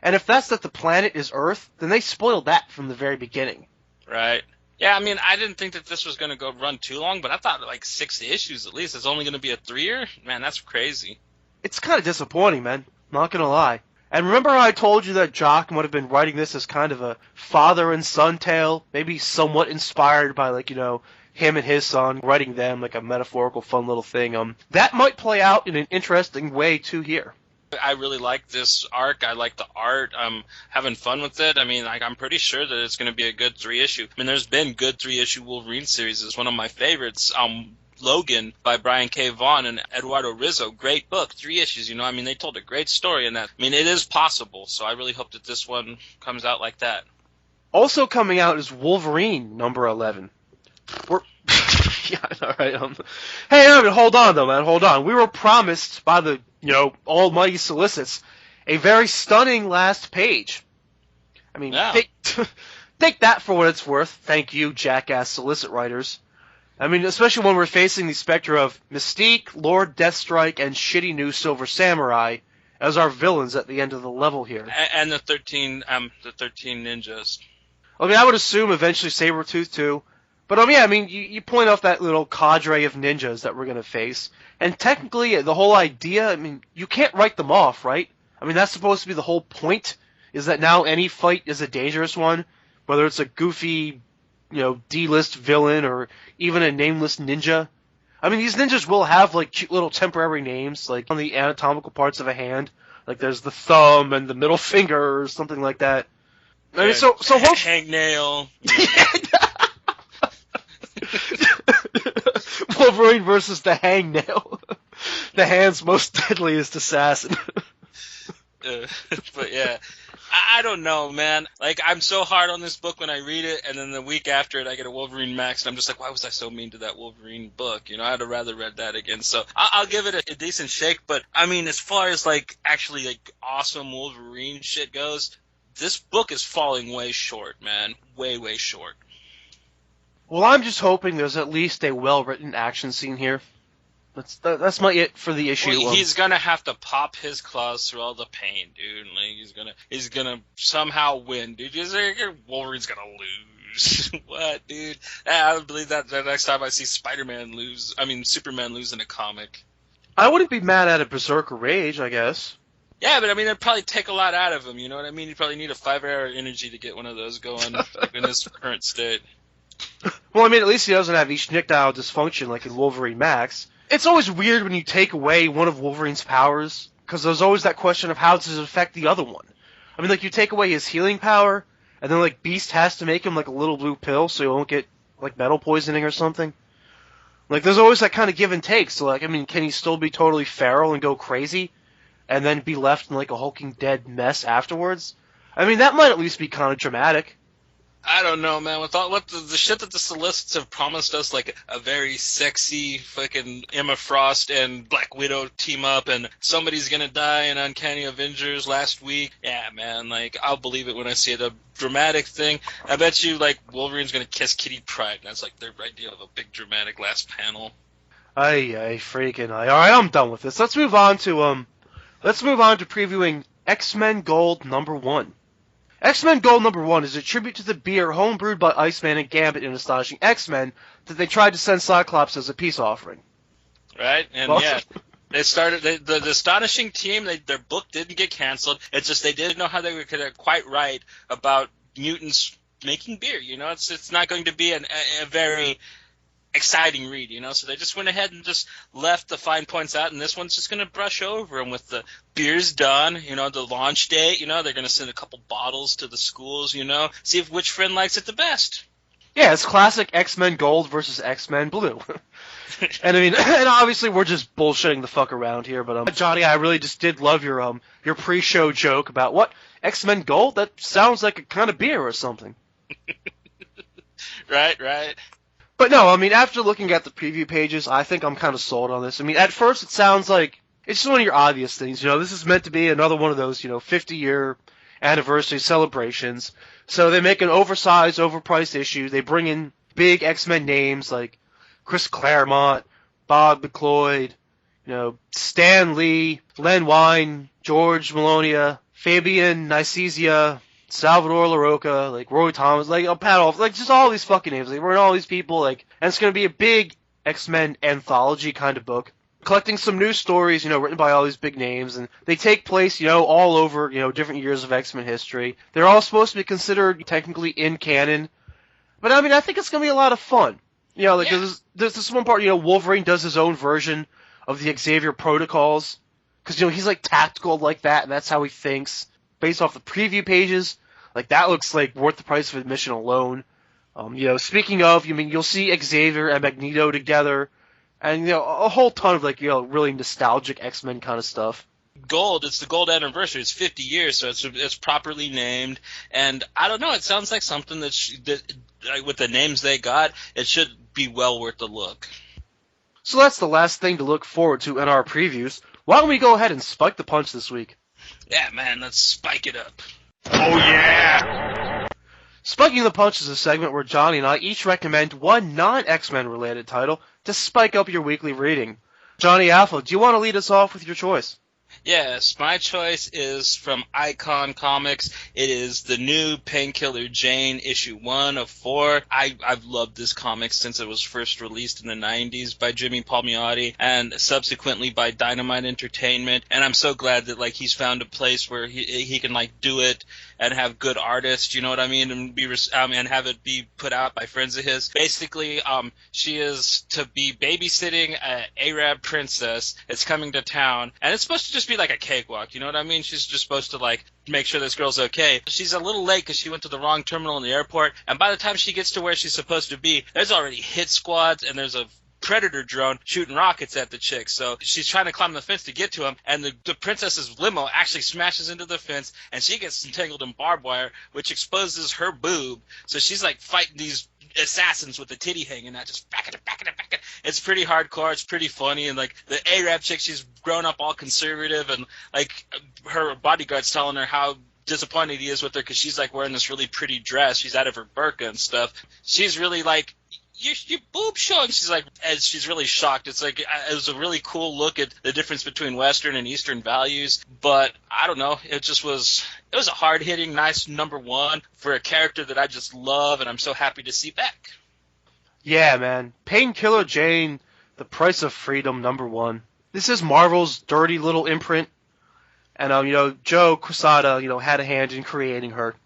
And if that's that the planet is Earth, then they spoiled that from the very beginning. Right. Yeah, I mean, I didn't think that this was going to run too long, but I thought 6 issues at least. It's only going to be a 3-year? Man, that's crazy. It's kind of disappointing, man. Not going to lie. And remember how I told you that Jock would have been writing this as kind of a father and son tale? Maybe somewhat inspired by, him and his son, writing them like a metaphorical fun little thing. That might play out in an interesting way too here. I really like this arc. I like the art. I'm having fun with it. I mean, I'm pretty sure that it's going to be a good 3-issue. I mean, there's been good 3-issue Wolverine series. It's one of my favorites. Logan by Brian K. Vaughan and Eduardo Rizzo. Great book. 3 issues, they told a great story in that. I mean, it is possible, so I really hope that this one comes out like that. Also coming out is Wolverine number 11. Yeah, all right. Hey, hold on, though, man. Hold on. We were promised by the, almighty solicits a very stunning last page. I mean, yeah. Take that for what it's worth. Thank you, jackass solicit writers. I mean, especially when we're facing the specter of Mystique, Lord Deathstrike, and shitty new Silver Samurai as our villains at the end of the level here. And the 13 ninjas. I mean, I would assume eventually Sabretooth, too. But, you point off that little cadre of ninjas that we're going to face. And technically, the whole idea, you can't write them off, right? That's supposed to be the whole point, is that now any fight is a dangerous one. whether it's a goofy, D-list villain or even a nameless ninja. I mean, these ninjas will have, like, cute little temporary names, like, on the anatomical parts of a hand. Like, there's the thumb and the middle finger or something like that. I mean, so hangnail. Wolverine versus the hangnail. The hand's most deadliest assassin. But yeah, I don't know, man. Like, I'm so hard on this book when I read it, and then the week after it, I get a Wolverine Max, and I'm just like, why was I so mean to that Wolverine book? I'd have rather read that again. So I'll give it a decent shake. But I mean, as far as like actually like awesome Wolverine shit goes, this book is falling way short, man. Way, way short. Well, I'm just hoping there's at least a well-written action scene here. That's my it for the issue. Well, he's gonna have to pop his claws through all the pain, dude. Like, he's gonna somehow win, dude. Wolverine's gonna lose. What, dude? I don't believe that the next time I see Superman lose in a comic. I wouldn't be mad at a Berserker Rage, I guess. Yeah, but I mean, it'd probably take a lot out of him. You know what I mean? You probably need a 5-hour energy to get one of those going in his current state. Well, I mean, at least he doesn't have erectile dysfunction like in Wolverine Max. It's always weird when you take away one of Wolverine's powers, because there's always that question of how does it affect the other one. I mean, like, you take away his healing power, and then, like, Beast has to make him, like, a little blue pill so he won't get, like, metal poisoning or something. Like, there's always that kind of give and take. So, like, I mean, can he still be totally feral and go crazy, and then be left in, like, a hulking dead mess afterwards? I mean, that might at least be kind of dramatic. I don't know, man. With all the shit that the solicits have promised us, like a very sexy fucking Emma Frost and Black Widow team up, and somebody's gonna die in Uncanny Avengers last week. Yeah, man. Like, I'll believe it when I see it. A dramatic thing. I bet you, like, Wolverine's gonna kiss Kitty Pryde. That's like their idea of a big dramatic last panel. Ay, freaking ay. All right, I'm done with this. Let's move on to previewing X-Men Gold #1. X-Men Gold #1 is a tribute to the beer homebrewed by Iceman and Gambit in Astonishing X-Men that they tried to send Cyclops as a peace offering. Right, and yeah, they started the Astonishing team. Their book didn't get canceled. It's just they didn't know how they could quite write about mutants making beer. It's not going to be a very exciting read, so they just went ahead and just left the fine points out, and this one's just going to brush over them with the beer's done, the launch date, they're going to send a couple bottles to the schools, see if which friend likes it the best. Yeah, it's classic X-Men Gold versus X-Men Blue. And I mean, and obviously we're just bullshitting the fuck around here, but Johnny, I really just did love your pre-show joke about what? X-Men Gold? That sounds like a kind of beer or something. Right. But no, I mean, after looking at the preview pages, I think I'm kind of sold on this. I mean, at first it sounds like it's just one of your obvious things. This is meant to be another one of those, 50-year anniversary celebrations. So they make an oversized, overpriced issue. They bring in big X-Men names like Chris Claremont, Bob McLeod, Stan Lee, Len Wein, George Melonia, Fabian Nicesia, Salvador LaRocca, like Roy Thomas, like Pat Off, like just all these fucking names. Like, we're in all these people, like, and it's gonna be a big X-Men anthology kind of book, collecting some new stories, written by all these big names, and they take place, all over, different years of X-Men history. They're all supposed to be considered technically in canon, but I mean, I think it's gonna be a lot of fun. There's this one part, Wolverine does his own version of the Xavier protocols, because he's like tactical like that, and that's how he thinks. Based off the preview pages, like, that looks like worth the price of admission alone. Speaking of, you'll see Xavier and Magneto together, and, a whole ton of, like, really nostalgic X-Men kind of stuff. Gold, it's the gold anniversary. It's 50 years, so it's properly named. And I don't know, it sounds like something that with the names they got, it should be well worth the look. So that's the last thing to look forward to in our previews. Why don't we go ahead and spike the punch this week? Yeah, man, let's spike it up. Oh, yeah! Spiking the Punch is a segment where Johnny and I each recommend one non-X-Men related title to spike up your weekly reading. Johnny Alpha, do you want to lead us off with your choice? Yes, my choice is from Icon Comics. It is the new Painkiller Jane, issue 1 of 4. I've loved this comic since it was first released in the 90s by Jimmy Palmiotti and subsequently by Dynamite Entertainment. And I'm so glad that, like, he's found a place where he can, like, do it and have good artists, you know what I mean, and have it be put out by friends of his. Basically, she is to be babysitting an Arab princess. It's coming to town, and it's supposed to just be like a cakewalk, you know what I mean? She's just supposed to, like, make sure this girl's okay. She's a little late because she went to the wrong terminal in the airport, and by the time she gets to where she's supposed to be, there's already hit squads, and there's a predator drone shooting rockets at the chick. So she's trying to climb the fence to get to him, and the princess's limo actually smashes into the fence, and she gets entangled in barbed wire, which exposes her boob. So she's like fighting these assassins with the titty hanging out, just back it. It's pretty hardcore. It's pretty funny, and like the Arab chick, she's grown up all conservative, and like her bodyguard's telling her how disappointed he is with her because she's like wearing this really pretty dress. She's out of her burqa and stuff. She's really like, your boob showing. She's like, as she's really shocked. It's like, it was a really cool look at the difference between Western and Eastern values. But I don't know. It was a hard hitting, nice number one for a character that I just love, and I'm so happy to see back. Yeah, man. Painkiller Jane, The Price of Freedom, number one. This is Marvel's dirty little imprint. And, Joe Quesada, had a hand in creating her.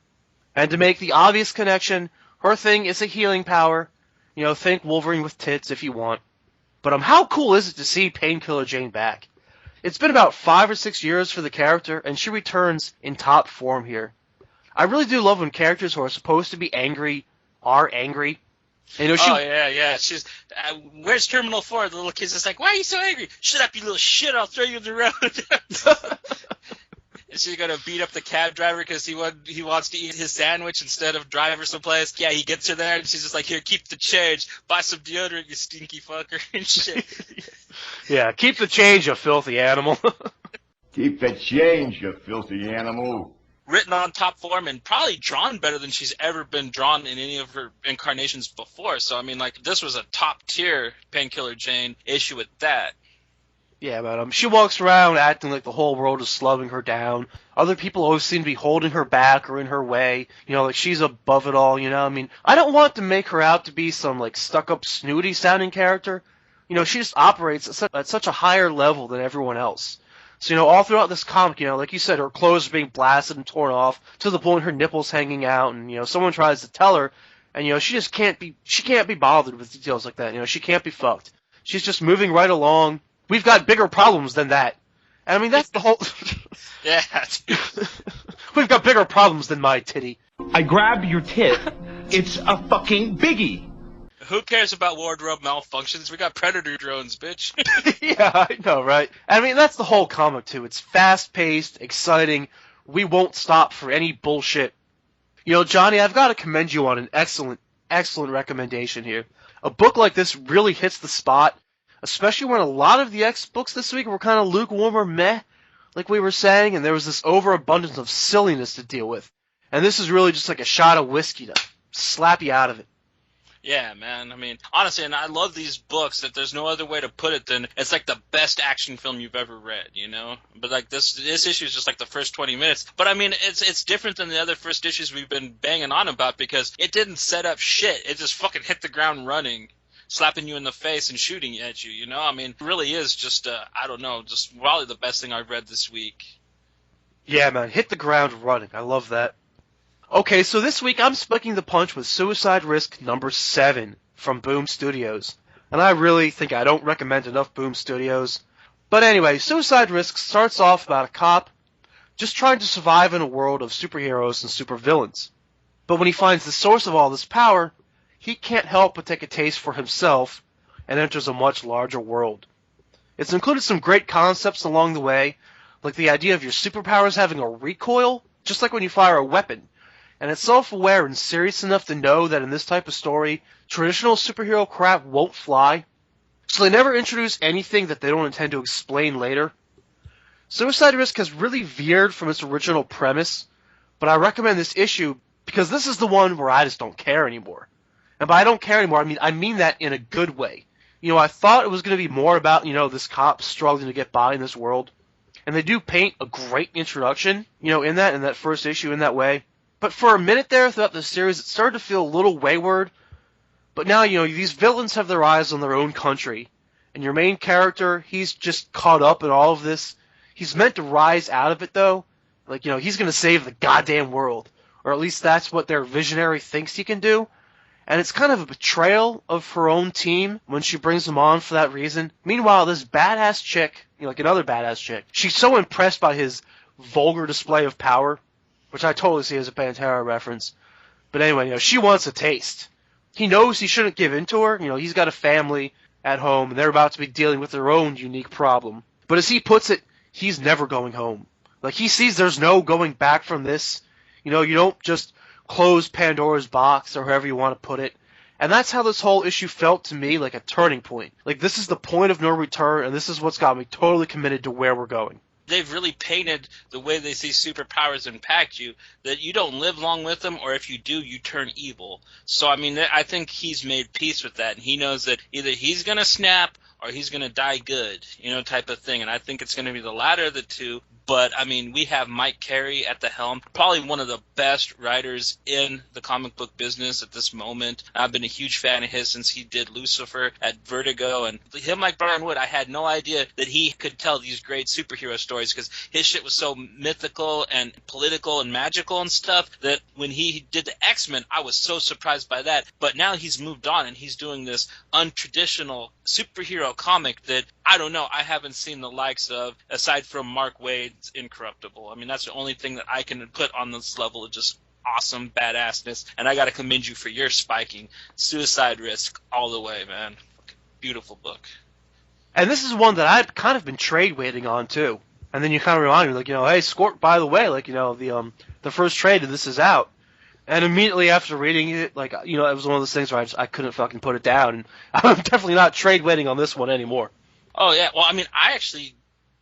And to make the obvious connection, her thing is a healing power. Think Wolverine with tits if you want. But how cool is it to see Painkiller Jane back? It's been about 5 or 6 years for the character, and she returns in top form here. I really do love when characters who are supposed to be angry are angry. And, yeah. She's where's Terminal 4? The little kid's just like, why are you so angry? Shut up, you little shit! I'll throw you in the road. She's gonna beat up the cab driver because he wants to eat his sandwich instead of drive her someplace. Yeah, he gets her there, and she's just like, here, keep the change. Buy some deodorant, you stinky fucker, and shit. Yeah, keep the change, you filthy animal. Keep the change, you filthy animal. Written on top form and probably drawn better than she's ever been drawn in any of her incarnations before. So, I mean, like, this was a top-tier Painkiller Jane issue with that. Yeah, but she walks around acting like the whole world is slugging her down. Other people always seem to be holding her back or in her way. Like she's above it all, I mean, I don't want to make her out to be some, like, stuck-up, snooty-sounding character. She just operates at such a higher level than everyone else. So, all throughout this comic, like you said, her clothes are being blasted and torn off to the point her nipples hanging out, and, someone tries to tell her, and, she just can't be bothered with details like that. She can't be fucked. She's just moving right along. We've got bigger problems than that. And I mean, that's the whole... Yeah. We've got bigger problems than my titty. I grabbed your tit. It's a fucking biggie. Who cares about wardrobe malfunctions? We got predator drones, bitch. Yeah, I know, right? I mean, that's the whole comic, too. It's fast-paced, exciting. We won't stop for any bullshit. Johnny, I've got to commend you on an excellent recommendation here. A book like this really hits the spot, especially when a lot of the X books this week were kind of lukewarm or meh, like we were saying, and there was this overabundance of silliness to deal with. And this is really just like a shot of whiskey to slap you out of it. Yeah, man. I mean, honestly, and I love these books that there's no other way to put it than it's like the best action film you've ever read, But like this issue is just like the first 20 minutes. But I mean, it's different than the other first issues we've been banging on about because it didn't set up shit. It just fucking hit the ground running, slapping you in the face and shooting at you, I mean, it really is just, I don't know, just probably the best thing I've read this week. Yeah, man, hit the ground running. I love that. Okay, so this week I'm splitting the punch with Suicide Risk number 7 from Boom Studios. And I really think I don't recommend enough Boom Studios. But anyway, Suicide Risk starts off about a cop just trying to survive in a world of superheroes and supervillains. But when he finds the source of all this power, he can't help but take a taste for himself and enters a much larger world. It's included some great concepts along the way, like the idea of your superpowers having a recoil, just like when you fire a weapon. And it's self-aware and serious enough to know that in this type of story, traditional superhero crap won't fly. So they never introduce anything that they don't intend to explain later. Suicide Risk has really veered from its original premise, but I recommend this issue because this is the one where I just don't care anymore. And by I don't care anymore, I mean that in a good way. I thought it was going to be more about, this cop struggling to get by in this world. And they do paint a great introduction, in that first issue in that way. But for a minute there throughout the series, it started to feel a little wayward. But now, these villains have their eyes on their own country. And your main character, he's just caught up in all of this. He's meant to rise out of it, though. Like, he's going to save the goddamn world. Or at least that's what their visionary thinks he can do. And it's kind of a betrayal of her own team when she brings him on for that reason. Meanwhile, this badass chick, like another badass chick, she's so impressed by his vulgar display of power, which I totally see as a Pantera reference. But anyway, she wants a taste. He knows he shouldn't give in to her. He's got a family at home, and they're about to be dealing with their own unique problem. But as he puts it, he's never going home. Like, he sees there's no going back from this. You don't just close Pandora's box, or however you want to put it. And that's how this whole issue felt to me, like a turning point. Like, this is the point of no return, and this is what's got me totally committed to where we're going. They've really painted the way they see superpowers impact you, that you don't live long with them, or if you do, you turn evil. So, I think he's made peace with that, and he knows that either he's going to snap or he's going to die good, type of thing. And I think it's going to be the latter of the two. But, we have Mike Carey at the helm, probably one of the best writers in the comic book business at this moment. I've been a huge fan of his since he did Lucifer at Vertigo. And him, like Brian Wood, I had no idea that he could tell these great superhero stories, because his shit was so mythical and political and magical and stuff that when he did the X-Men, I was so surprised by that. But now he's moved on and he's doing this untraditional superhero comic that, I don't know, I haven't seen the likes of, aside from Mark Waid's Incorruptible. That's the only thing that I can put on this level of just awesome badassness. And I got to commend you for your spiking. Suicide Risk all the way, man. Beautiful book. And this is one that I've kind of been trade waiting on, too. And then you kind of remind me, like, hey, Squirt, by the way, like, the first trade of this is out. And immediately after reading it, like, it was one of those things where I couldn't fucking put it down. And I'm definitely not trade waiting on this one anymore. Oh, yeah. Well, I actually,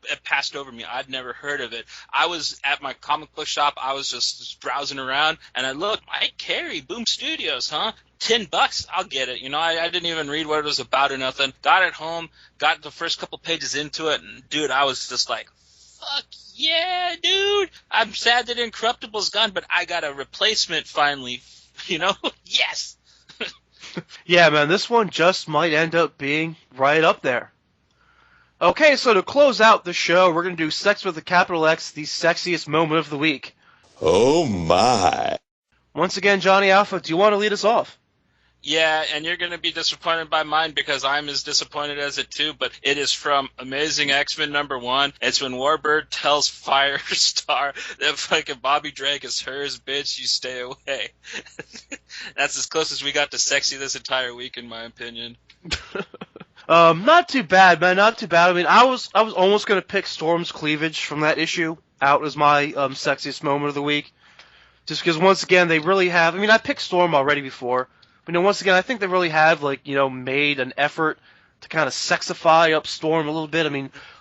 it passed over me. I'd never heard of it. I was at my comic book shop. I was just browsing around, and I looked, Mike Carey, Boom Studios, huh? $10, I'll get it. I didn't even read what it was about or nothing. Got it home, got the first couple pages into it, and, dude, I was just like, fuck yeah, dude. I'm sad that Incorruptible's gone, but I got a replacement finally, Yes! Yeah, man, this one just might end up being right up there. Okay, so to close out the show, we're going to do Sex with a Capital X, the sexiest moment of the week. Oh, my. Once again, Johnny Alpha, do you want to lead us off? Yeah, and you're going to be disappointed by mine because I'm as disappointed as it too, but it is from Amazing X-Men #1. It's when Warbird tells Firestar that fucking Bobby Drake is hers, bitch, you stay away. That's as close as we got to sexy this entire week, in my opinion. Not too bad, man, not too bad. I was almost going to pick Storm's cleavage from that issue out as my sexiest moment of the week. Just because, once again, they really have... I picked Storm already before. But, once again, I think they really have, made an effort to kind of sexify up Storm a little bit.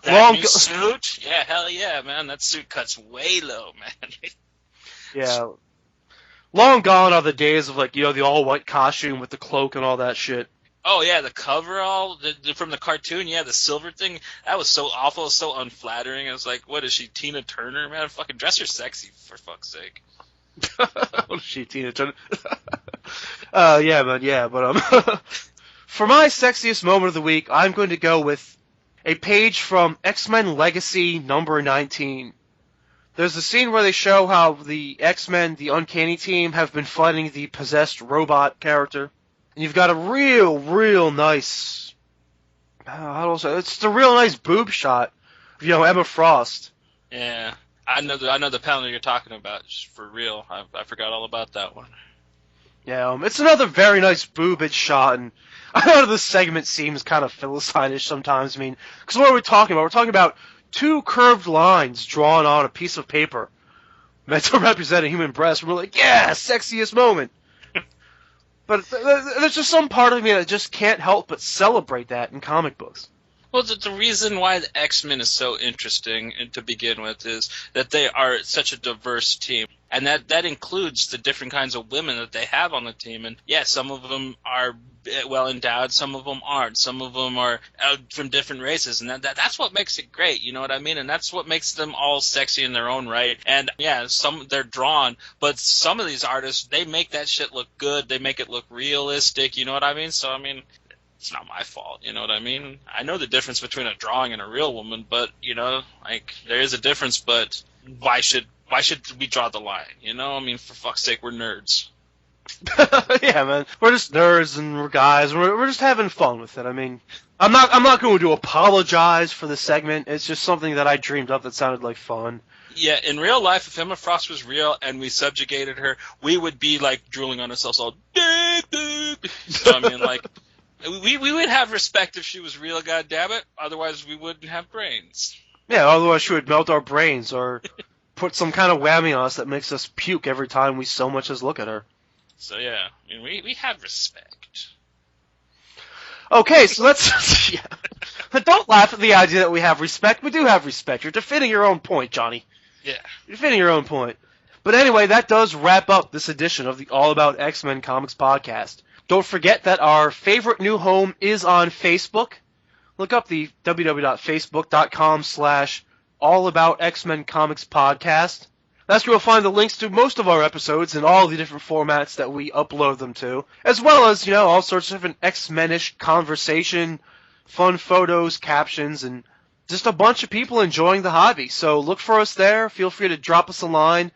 That new suit? Yeah, hell yeah, man. That suit cuts way low, man. Yeah. Long gone are the days of, the all-white costume with the cloak and all that shit. Oh, yeah, the coverall from the cartoon, yeah, the silver thing, that was so awful, so unflattering. I was like, what is she, Tina Turner? Man, fucking dress her sexy, for fuck's sake. What is she, Tina Turner? Yeah, man, yeah, but, for my sexiest moment of the week, I'm going to go with a page from X-Men Legacy number 19. There's a scene where they show how the X-Men, the Uncanny Team, have been fighting the possessed robot character. And you've got a real nice, how do I say, it's a real nice boob shot of, Emma Frost. Yeah, I know the panel you're talking about, just for real. I forgot all about that one. Yeah, it's another very nice boobage shot, and I know this segment seems kind of Philistine-ish sometimes. Because what are we talking about? We're talking about two curved lines drawn on a piece of paper meant to represent a human breast. We're like, yeah, sexiest moment. But there's just some part of me that just can't help but celebrate that in comic books. Well, the reason why the X-Men is so interesting to begin with is that they are such a diverse team. And that includes the different kinds of women that they have on the team. And, yeah, some of them are well-endowed, some of them aren't. Some of them are from different races. And that's what makes it great, you know what I mean? And that's what makes them all sexy in their own right. And, yeah, they're drawn. But some of these artists, they make that shit look good. They make it look realistic, you know what I mean? So, it's not my fault, you know what I mean? I know the difference between a drawing and a real woman, but, there is a difference, but why should why should we draw the line? You know, I mean, for fuck's sake, we're nerds. Yeah, man. We're just nerds and we're guys. We're just having fun with it. I mean, I'm not going to apologize for the segment. It's just something that I dreamed up that sounded like fun. Yeah, in real life, if Emma Frost was real and we subjugated her, we would be like drooling on ourselves all day. So, I mean, like, we would have respect if she was real, goddammit. Otherwise, we wouldn't have brains. Yeah, otherwise she would melt our brains or put some kind of whammy on us that makes us puke every time we so much as look at her. So, yeah, I mean, we have respect. Okay, so let's... Yeah. Don't laugh at the idea that we have respect. We do have respect. You're defending your own point, Johnny. Yeah. You're defending your own point. But anyway, that does wrap up this edition of the All About X-Men Comics podcast. Don't forget that our favorite new home is on Facebook. Look up the www.facebook.com/allaboutxmencomics-podcast. That's where you'll find the links to most of our episodes and all the different formats that we upload them to, as well as, all sorts of different X-Men-ish conversation, fun photos, captions, and just a bunch of people enjoying the hobby. So look for us there. Feel free to drop us a line,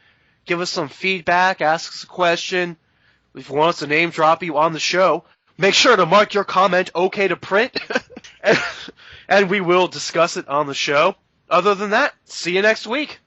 give us some feedback, ask us a question. If you want us to name drop you on the show, make sure to mark your comment okay to print, and we will discuss it on the show. Other than that, see you next week.